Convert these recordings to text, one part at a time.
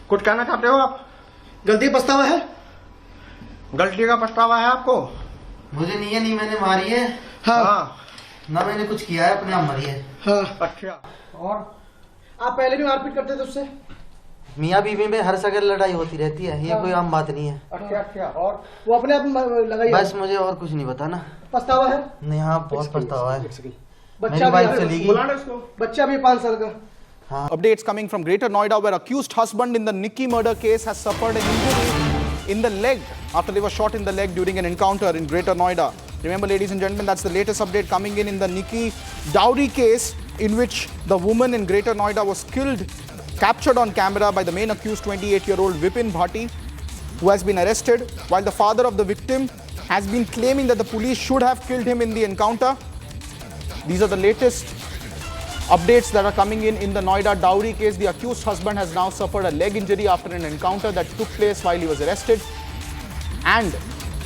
कुछ कहना चाहते हो आप? गलती पछतावा है? गलती का पछतावा है आपको? मुझे नहीं मैंने मारी है। हाँ। ना मैंने कुछ किया है, अपने आप मरी है। हाँ। अच्छा। और आप पहले भी मारपीट करते थे उससे? मियाँ बीवी में हर जगह लड़ाई होती रहती है, ये कोई आम बात नहीं है। अच्छा। और वो अपने आप लगाई? बस मुझे और कुछ नहीं बताना। पछतावा है? नहीं, हाँ बहुत पछतावा है। बच्चा वाइफ चली गई। बच्चा भी 5 साल का। Updates coming from Greater Noida, where accused husband in the Nikki murder case has suffered an injury in the leg after they were shot in the leg during an encounter in Greater Noida. Remember, ladies and gentlemen, that's the latest update coming in the Nikki dowry case, in which the woman in Greater Noida was killed, captured on camera by the main accused, 28-year-old Vipin Bhati, who has been arrested, while the father of the victim has been claiming that the police should have killed him in the encounter. These are the latest updates that are coming in the Noida dowry case. The accused husband has now suffered a leg injury after an encounter that took place while he was arrested. And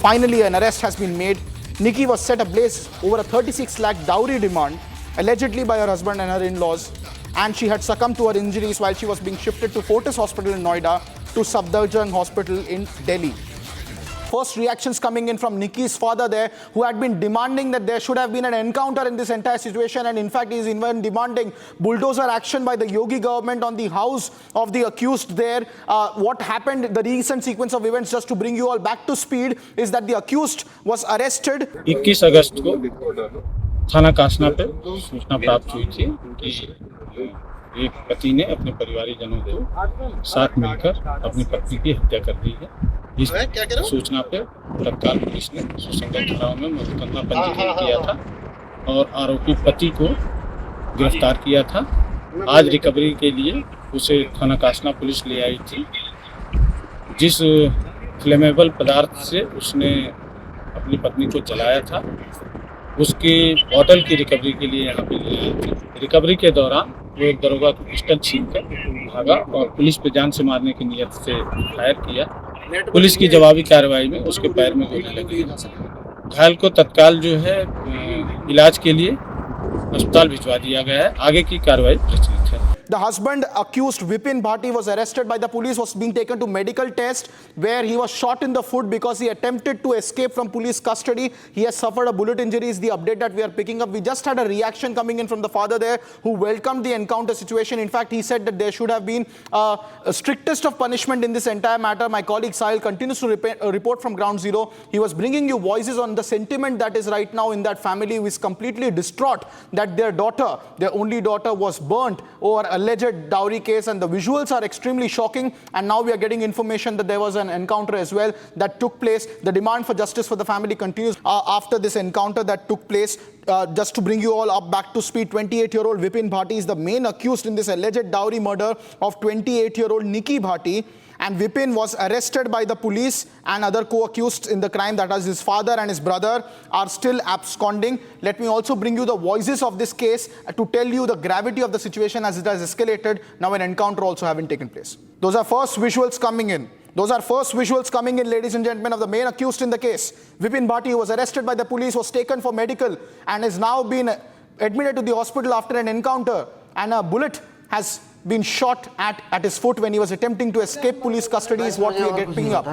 finally, an arrest has been made. Nikki was set ablaze over a 36 lakh dowry demand, allegedly by her husband and her in-laws. And she had succumbed to her injuries while she was being shifted to Fortis Hospital in Noida to Safdarjung Hospital in Delhi. First reactions coming in from Nikki's father there, who had been demanding that there should have been an encounter in this entire situation, and in fact he is even demanding bulldozer action by the Yogi government on the house of the accused there. What happened, the recent sequence of events, just to bring you all back to speed, is that the accused was arrested. 21 अगस्त को थाना कासना पे सूचना प्राप्त हुई थी कि एक पति ने अपने परिवारजनों को साथ मिलकर अपनी पत्नी की हत्या कर दी है। इस सूचना पे तत्काल पुलिस ने सुसंगत धाराओं में मुकदमा पंजीकृत किया था और आरोपी पति को गिरफ्तार किया था। आज रिकवरी के लिए उसे थाना कासना पुलिस ले आई थी। जिस फ्लेमेबल पदार्थ से उसने अपनी पत्नी को जलाया था, उसकी बॉटल की रिकवरी के लिए यहाँ पे ले आई थी। रिकवरी के दौरान वो एक दरोगा को पिस्टल छीनकर भागा और पुलिस पे जान से मारने की नियत से फायर किया। पुलिस की जवाबी कार्रवाई में उसके पैर में गोली लगी। घायल को तत्काल जो है इलाज के लिए अस्पताल भिजवा दिया गया है। आगे की कार्रवाई प्रचलित है। The husband accused Vipin Bhati was arrested by the police, was being taken to medical test where he was shot in the foot because he attempted to escape from police custody. He has suffered a bullet injury is the update that we are picking up. We just had a reaction coming in from the father there, who welcomed the encounter situation. In fact, he said that there should have been a strictest of punishment in this entire matter. My colleague Sahil continues to report from ground zero. He was bringing you voices on the sentiment that is right now in that family, who is completely distraught that their daughter, their only daughter, was burnt over alleged dowry case, and the visuals are extremely shocking. And now we are getting information that there was an encounter as well that took place. The demand for justice for the family continues after this encounter that took place. Just to bring you all up back to speed, 28-year-old Vipin Bhati is the main accused in this alleged dowry murder of 28-year-old Nikki Bhati. And Vipin was arrested by the police, and other co-accused in the crime, that is his father and his brother, are still absconding. Let me also bring you the voices of this case to tell you the gravity of the situation as it has escalated. Now an encounter also having taken place. Those are first visuals coming in. Ladies and gentlemen, of the main accused in the case. Vipin Bhati, who was arrested by the police, was taken for medical and has now been admitted to the hospital after an encounter, and a bullet has been shot at his foot when he was attempting to escape police custody, is what we are getting up.